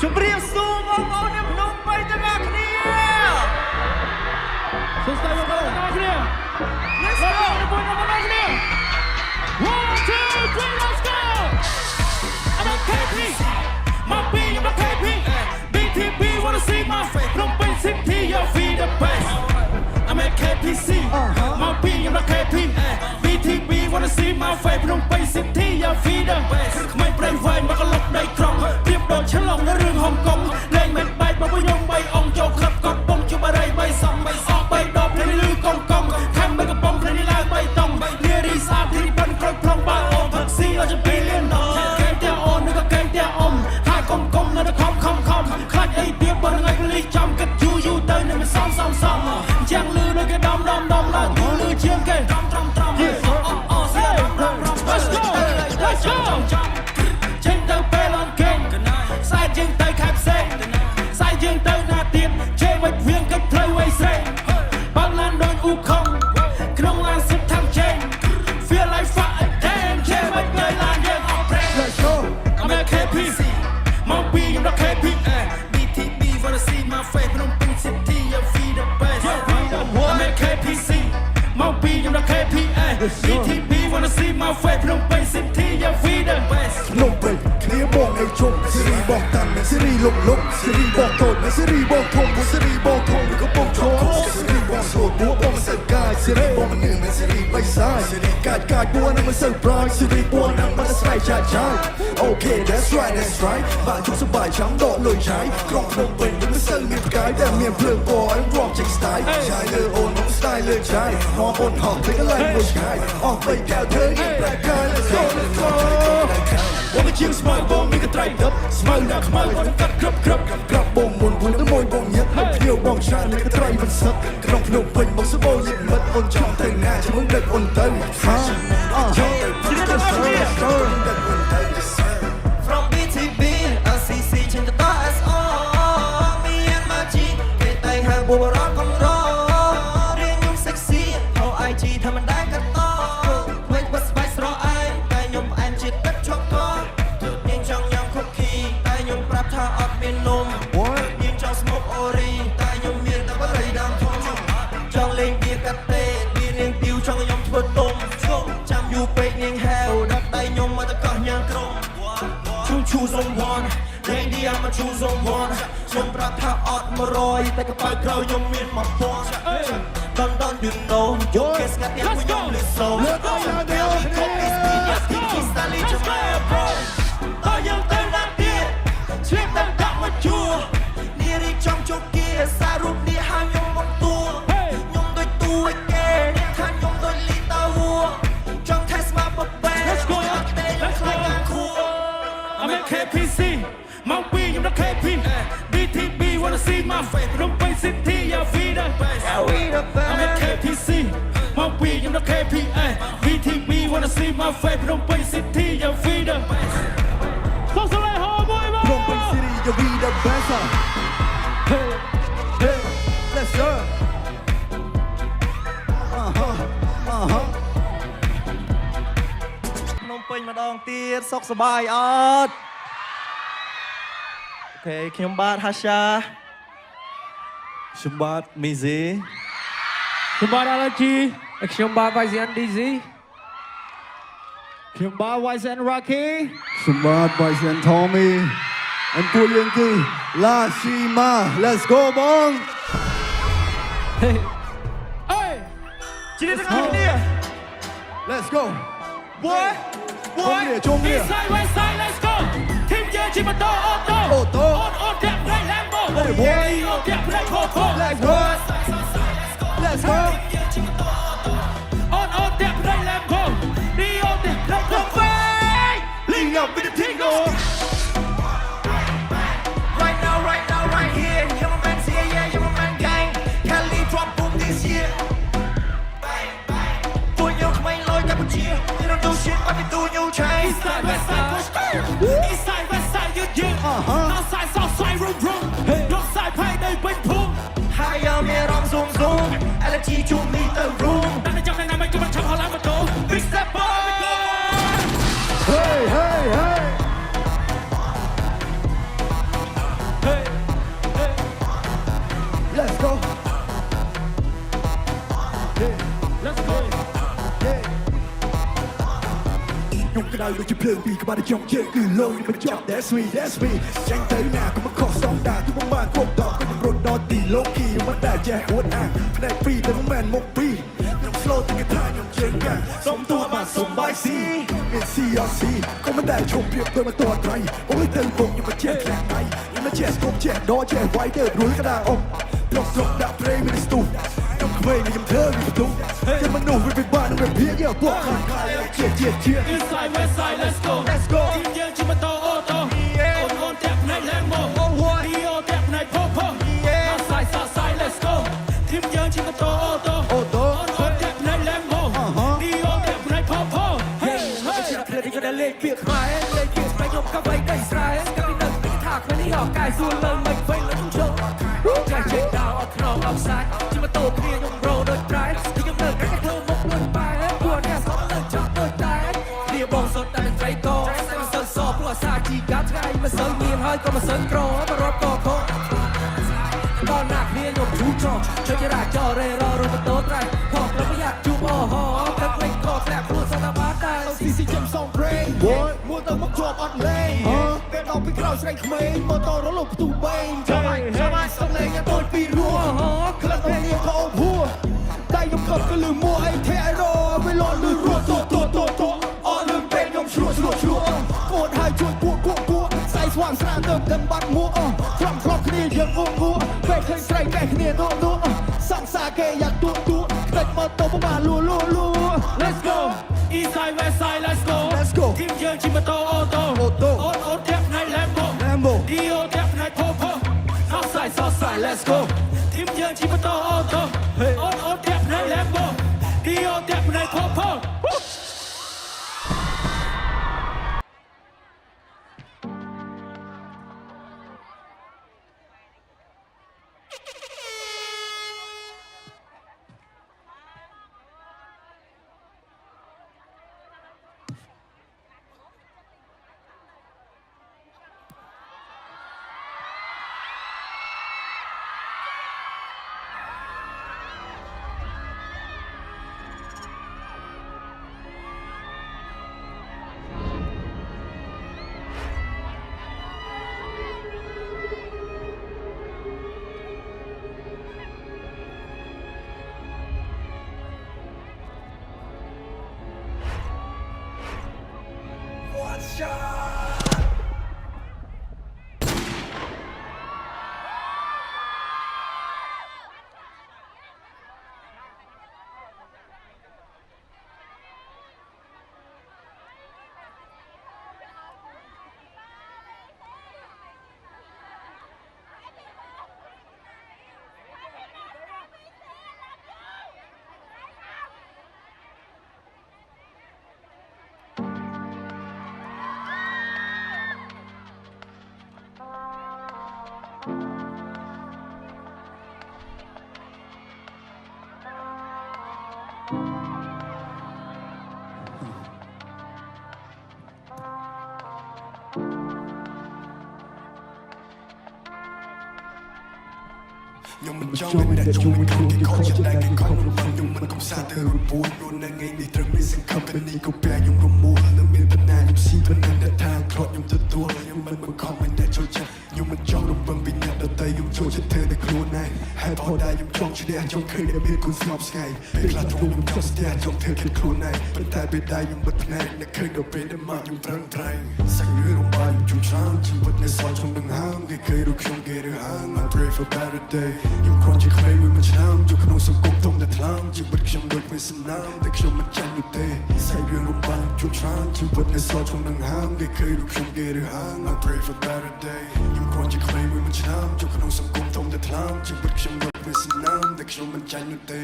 ជំរាបសួរបងប្អូនអ្នកភ្នំពេញទាំងអស់គ្នាសួស្តីបងប្អូនទាំងអស់គ្នា Let's go បងប្អូនទាំងអស់គ្នា 1 2 3 let's go I'm a KP my B I'm a KP BTB wanna see my face ភ្នំពេញ City your feet the best I'm a KPC my B I'm a KP BTB wanna see my face ភ្នំពេញ City your feet the best ក្មេងប្រេងវែងមកក្លុកដីក្រុងប្រៀបដូចឆ្លងនៅរឿងហុងកុងលេងមិនបែកមកខ្ញុំ3អង្គចូលក្លឹបកត់បងជួបអរិយ3សំ3ស3ដបភ្លេងលឺកងកងខំមិនកំប៉ុងភ្លេងឡើង3តង់លារីសាទីបិណ្ឌគ្រប់ក្នុងបាអូផឹកស៊ីឲ្យពីលៀនដងកែងតែអូននឹងក៏កែងតែអ៊ំហើយកុំកុំនៅខំខ្លាច់អីទៀតបើថ្ងៃលីចំគិតយូរទៅនឹងមិនសំយ៉ាងលឺដូចគេដំឡើងលឺជាងគេត្រង់អូស្អ Let's go ចេញទៅពេលអនកេងខ្សែជាងទៅខែផ្សេងខ្សែជាងទៅណាទៀតជេវិចវៀងកិច្ចផ្លូវវៃស្រេងបើឡានដូចអ៊ូខំក្នុងឡានសិបថាំចេញ Feel like fuck again ជេវិចនៅឡានយើងអត់ប្រេង Let's go I'm a KPC មកពីខ្ញុំដល់ KP BTB wanna see my face ភ្នំពេញ City your feet the best I'm a KPC មកពីខ្ញុំដល់ KP BTB wanna see my face ភ្នំពេញ City your feet the best ភ្នំពេញគ្នាបងនៅជុំសេរីបងតាន់សេរីលុកសេរីបងតូចសេរីបងធំសេរីបងធំក៏បងឈរសេរីបងស្រួលបួបងសើកាយសេរីបងមិននឹងសេរីបៃសាយសេរីកាយបួនឹងមិនសើប្រយសេរីបួនឹងមិនស្រ័យចាចាយ Okay that's right បានជួបសបាយចាំដកលុយឆាយក្រុងភ្នំពេញមិនសើមានផ្កាយតែមានភ្លើងពណ៌អញ្រំចេញ style ឆាយលើអូន style លើឆាយមកអូនហត់ទៅកន្លែងមួយឆ្ងាយអស់បីកៅធ្វើយើងប្រកាយ Let's go បងជាងស្មៅបងមានកត្រៃដប់ស្មៅដាក់ខ្មៅបងកាត់ក្របបងមុនទៅមួយបងញ៉ាំហើយភ្ញៀវបងច្រើននៅកត្រៃមិនសឹកក្នុងភ្នំពេញបងសបោយិតមិត្តអូនចង់ទៅណាជាមួយដឹកអូនទៅFrom BTB LCC ចេញទៅ SO មានមកជីគេតែហៅបុរសកំររៀងខ្ញុំ sexy ហៅ IG ធម្មតាក៏តវិញបស្បាយស្រអែមតែខ្ញុំផ្អែមជាតិទឹកជាប់កនាងចង់ញ៉ាំ cookie តែខ្ញុំប្រាប់ថាអត់មាននំនាងចង់ smoke ori តែខ្ញុំមានតែបរិយដើមធំចង់លេងវាកាត់ទេវានាងទីវចង់ខ្ញុំធ្វើទុំចាំយូរពេកនាងហៅដាក់ដៃខ្ញុំមកទៅកោះញ៉ាំក្រុមchoose someone លេងឌីអាមក choose someone ខ្ញុំប្រាប់ថាអត់100តែកប៉ៅក្រោយខ្ញុំមាន1000 Don't you know យកគេស្ងាត់ទៀតខ្ញុំលឺសូតយើងទៅណាទៀតជ្រាបតែដាក់មកជួនារីចំជោគគាសាររូបនេះហាខ្ញុំមកតួខ្ញុំដូចតួឯគេអ្នកថាខ្ញុំដូចលីតាវួចង់ថែស្មាបបែ Let's go Let's go I'm a KPC មកពីខ្ញុំដល់ KP BTB wanna see my face ភ្នំពេញ City your feet the best I'm a KPC មកពីខ្ញុំដល់ KP BTB wanna see my face ភ្នំពេញ City your feet the best សូមស្លេហោមួយមក ភ្នំពេញ City your feet the best Hey Let's go ភ្នំពេញម្ដងទៀតសុខសប្បាយអត់អូខេខ្ញុំបាទហាសាខ្ញុំបាទមីស៊ីខ្ញុំបាទអាឡាជីខ្ញុំបាទ YZN DZ ខ្ញុំបាទ YZN Rocky សម្បត្តិ YZN Tommy អញ្ជួយយើងគឺឡាស៊ីម៉ា Let's go បងជិះទៅខាងនេះ Let's go Boy ជុំនេះ Side way side let's go ทีมเจชิมาโตអូតូអូនដាក់ប្រៃ Lambo អូនដាក់ប្រៃ Coco Let's go Let's go អូនដាក់ប្រៃ Lambo នេះអូនដាក់ប្រៃ Coco Link up with the Tingo Right now right here You're my man here yeah you're my man gang Cali drop boom this year Tôi nhớ không anh lôi Campuchia You don't do shit but you do new change East side west side push East side west side you ជួបនេះទៅរួម តែចាំថ្ងៃមិនគឺមិនឆាប់ហៅឡើងម៉ូតូ Big Step Boy Hey hey hey Hey Hey Let's go Let's go ខ្ញុំក្តៅដូចជាភ្លើងពីក្បាលខ្ញុំយើងគឺលយមិនចប់ That's me ចាញ់ទៅណាក៏មកខុសស្តង់ដារទូមកបានគ្រប់ដងខ្ញុំរត់ដល់ទីលោកគីមិនដែលចេះអួតអាងផ្នែកពីរតែមិនមែនមុខពីរខ្ញុំ slow តែគេថាខ្ញុំជើងកាសុំទួបានសុំបាយស៊ីមាន CRC ក៏មិនដែលឈប់ព្រៀបទៅមកតត្រៃអូយទៅពុកខ្ញុំមកចេះខ្លាំងដៃខ្ញុំមកចេះស្គប់ចេះដចេះវាយទៅរួលក្តារអុកត្រកស្រកដាក់ព្រៃមានស្ទុះខ្ញុំខ្វែងខ្ញុំធ្វើវាផ្ទុះតែមនុស្សវាបាននឹងវាភៀកយកពួកខាងខាយជា Inside West Side Let's go ทีมយើងជាម៉ូតូអូតូអូនតាក់ផ្នែក Lambo ឌីអូតាក់ផ្នែក Popo Southside Let's go ทีมយើងជាម៉ូតូអូតូអូនតាក់ផ្នែក Lambo ឌីអូតាក់ផ្នែក Popo Hey ហើយជាផ្លេតក៏ដែលលេខពាក្យខ្មែរលេខពាក្យស្បែកខ្ញុំក៏បីដៃស្រែកាពីនៅពីថាគ្មាននេះអកកាយសួរលើមិនវិញលើខ្ញុំជុំចាស់ចេះដៅអត់ខ្នងអត់សាច់ជាម៉ូតូគ្នាខ្ញុំប្រូដូចត្រៃទីខ្ញុំនៅកាច់ធ្វើមុខដូចបែពួកអ្នកស្អប់ទៅចង់ដូចតែគ្នាបងសុទ្ធតែនឹងត្រីកតែមិនសូវសព្រោះអាសាជីកាថ្ងៃមិនសូវមានហើយក៏មិនសូវក្របរត់ក៏ខកដល់ណាគ្នាខ្ញុំជូចជួយចរាចររេររម៉ូតូត្រៃខកแล้วไม่อยากជួបអូហោទឹកលេងខកធ្លាក់ខ្លួនសន្តាបាដែរ CC ចំសង brain មួយទៅមកជាប់អត់លេងពេលដល់ពីក្រោយស្រីក្មេងម៉ូតូរលកផ្ទុះបេងចាំបាច់សំលេងយ៉ាងដូចពីរោះក្លិនតែនេះក៏អូហួរតែខ្ញុំក៏គឺលឺមួអីថែរវាលន់លឺរត់តអត់លឺពេលខ្ញុំឆ្លក់គួតហើយជួយពួកស្អីស្វាងស្រានទៅបាត់មួខ្លំគ្នាយើងងងពេលឃើញស្រីកែគ្នានោះសង្សារគេយ៉ាងទួខ្ទេចម៉ូតូប្រមាលូ Let's go Inside West Side Let's go ทีมយើងជាម៉ូតូអូតូអូនតាក់ផ្នែក Lambo ឌីអូតាក់ផ្នែក Popo Southside Let's go ทีมយើងជាម៉ូតូអូតូអូនតាក់ផ្នែក Lambo ឌីអូតាក់ផ្នែក Popo Nhưng mình cho mình đã chung mình không thì khó chẳng đại cái con bằng nhưng mình không xa từ buồn luôn đang ngay đi trăng missing company có bé nhưng không mua là mình bên này nhưng xin bên này đã thang khót nhưng thật tua nhưng mình không mình đã cho chắc nhưng mình cho đồng bằng bị nhận đầu tay nhưng cho chết thơ để luôn này hai thọ đại nhưng trong chỉ để trong khi để biết cuốn snap sky biết là trong mình trong stia trong thơ khiến luôn này bên tai bên đại nhưng bật này để khơi đầu bên để mà nhưng trăng trăng sang như đồng bài nhưng chung sáng chỉ bật này sao trong đường hang cái cây được không ghê được hang I pray for better day nhưng còn chỉ khơi mình chạm cho khả năng sống công thông để làm chỉ bật trong đôi mình xin nam để cho mình chẳng như thế say đường đồng bài chung sáng chỉ bật này sao trong đường hang cái cây được không ghê được hang I pray for better day nhưng còn chỉ khơi mình chạm cho khả năng sống công thông để làm chỉ bật trong đôi mình xin nam để cho mình chẳng như thế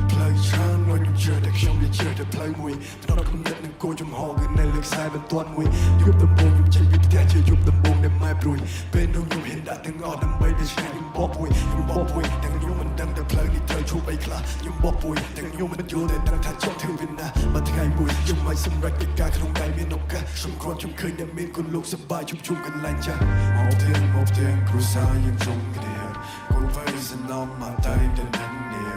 play chán ngoài những chơi để cho mình chơi để play mùi nó đã không nhận được cô trong họ người này lực sai bên toàn mùi giúp tầm bông giúp chạy giúp theo chơi giúp tầm bông để mai bùi bên đâu nhiều hiện đã từng ngõ đâm bay để chạy những bó bùi មួយទាំងខ្ញុំមិនដឹងតែផ្លូវនេះត្រូវជួបអីខ្លះខ្ញុំបោះពួយទាំងខ្ញុំមិនយល់តែដឹងថាចង់ធ្វើវាណាមួយថ្ងៃមួយខ្ញុំមិនសម្រេចកិច្ចការក្នុងដៃមានឱកាសខ្ញុំគ្រាន់ខ្ញុំឃើញតែមានគុណលោកសប្បាយជុំជុំកន្លែងចាស់មកទាំងគ្រួសារយើងជុំគ្នាគូវៃសំណំមកតែតែនឹងនេះ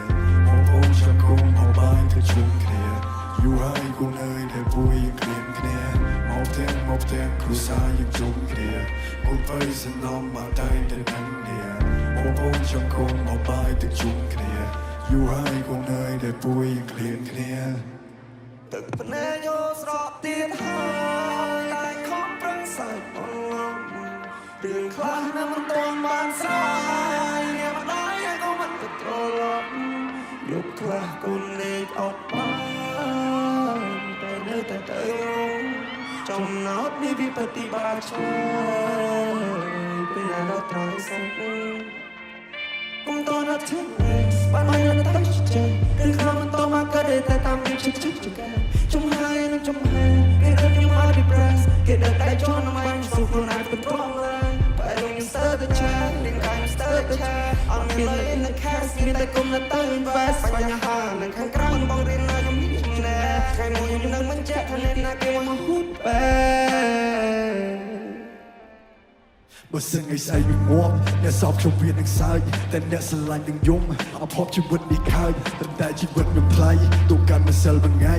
មកបងចង់គង់មកបាយទៅជុំគ្នាយូរហើយគូនអើយដែលពួយគ្មានគ្នាមកទាំងគ្រួសារយើងជុំគ្នាគូវៃសំណំមកតែតែនឹងនេះមកបងចង់គង់មកបាយទៅជុំគ្នាយូរហើយគូនអើយដែលពួយគ្មានគ្នាទឹកភ្នែកយោស្រកទៀតហើយតែខំប្រឹងសាច់អងរឿងខ្លះនៅមិនទាន់បានស្រាយអ្នកម្ដាយក៏មិនទៅត្រឡប់យកខ្លះគុណលេខអត់បានតែនៅតែទៅចំណោទនេះវាបฏิបាតឆ្លើយពេលណាដល់ត្រង់សុខគុំតើណាធ្វើបានមកនៅតែចេះឬខ្លះមិនតមកក៏តែតាមយើងជិះចំហើយនឹងចំហើយគេរត់ខ្ញុំមក depress គេដើរតែជន់មិនសុខខ្លួនឯងទៅត្រង់ឡើយបែរខ្ញុំស្ទើរតែឆានឹងកាយស្ទើរតែឆាអត់មានលេងនៅខាងមានតែគុំនៅទៅ invest បញ្ហានឹងខាងក្រៅបងរៀនណាខ្ញុំមានណែថ្ងៃមួយខ្ញុំនឹងមិនចេះថាអ្នកណាគេមកហូតបែបើសិនថ្ងៃស្អែកនឹងងាប់អ្នកសោកខ្ញុំវានឹងសើចតែអ្នកស្រឡាញ់នឹងយំអភ័ព្វជីវិតនេះខើចតែជីវិតខ្ញុំថ្លៃទូកាន់ម្សិលមួយថ្ងៃ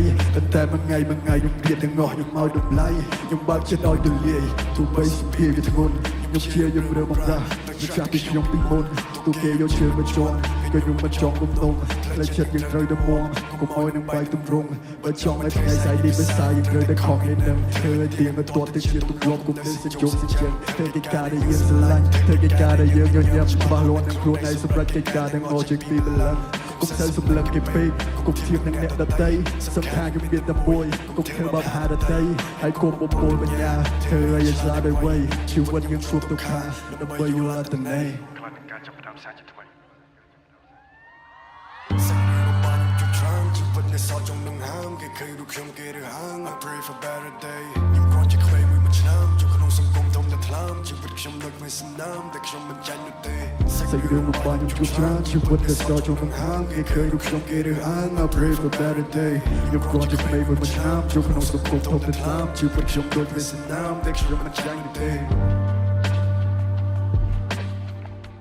តែមួយថ្ងៃខ្ញុំព្រាតទាំងអស់ខ្ញុំឲ្យតម្លៃខ្ញុំបើកចិត្តឲ្យទូលាយទោះបីសម្ភារវាធ្ងន់ខ្ញុំជាយើងរើបំរាស់វាចាស់ពីខ្ញុំពីមុនទូគេយកជើងមកជន់ក៏ខ្ញុំមិនចង់គុំតុងផ្លេចចិត្តយើងត្រូវតែមងកុំឲ្យនឹងបែកទម្រង់បើចង់ឲ្យថ្ងៃស្អែកនេះមិនស្អាតយើងត្រូវតែខំនេះនឹងធ្វើឲ្យទៀងទៅទាត់ទៅជាទម្លាប់គុំនៅសេចក្ដីសេចក្ដីធ្វើកិច្ចការដែលយើងស្រឡាញ់ធ្វើកិច្ចការដែលយើងញញឹមច្បាស់លាស់នឹងខ្លួនឯងសម្រាប់កិច្ចការទាំងអស់ជាពីបលឹងគុំទៅសម្លឹងគេពេកគុំធៀបនឹងអ្នកដតីសំខាន់ខ្ញុំមានតែមួយគុំធ្វើបបហាដតីហើយគុំបំពល់បញ្ញាធ្វើឲ្យស្លាប់ដោយវ័យជីវិតយើងជួបទុក្ខដើម្បីយល់អត្តន័យខ្លាចនឹងការចាប់ផ្ដើមសារជាថ្មី សោចង់នឹងហាមគេឃើញរូបខ្ញុំគេរើហាង I pray for better day ខ្ញុំគ្រាន់ជាក្មេងមួយឆ្នាំជួបក្នុងសង្គមធំតែថ្លើមជីវិតខ្ញុំដូចមានសំណាមតែខ្ញុំមិនចាញ់នោះទេសេចក្ដីរបស់ខ្ញុំជួបច្រើនជីវិតដែលសោចង់នឹងហាមគេឃើញរូបខ្ញុំគេរើហាង I pray for better day ខ្ញុំគ្រាន់ជាក្មេងមួយឆ្នាំជួបក្នុងសង្គមធំតែថ្លើមជីវិតខ្ញុំដូចមានសំណាមតែខ្ញុំមិនចាញ់នោះទេ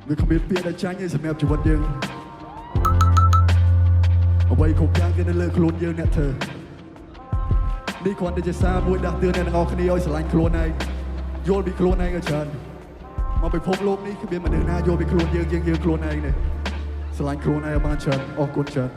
វាគ្មានពាក្យដែលចាញ់ទេសម្រាប់ជីវិតយើងអ្វីគ្រប់យ៉ាងគឺនៅលើខ្លួនយើងអ្នកធ្វើនេះគ្រាន់តែជាសារមួយដាស់តឿនអ្នកទាំងអស់គ្នាឲ្យស្រឡាញ់ខ្លួនឯងយល់ពីខ្លួនឯងឲ្យច្រើនមកពិភពលោកនេះគ្មានមនុស្សណាយល់ពីខ្លួនយើងជាងយើងខ្លួនឯងទេស្រឡាញ់ខ្លួនឯងឲ្យបានច្រើនអរគុណច្រើន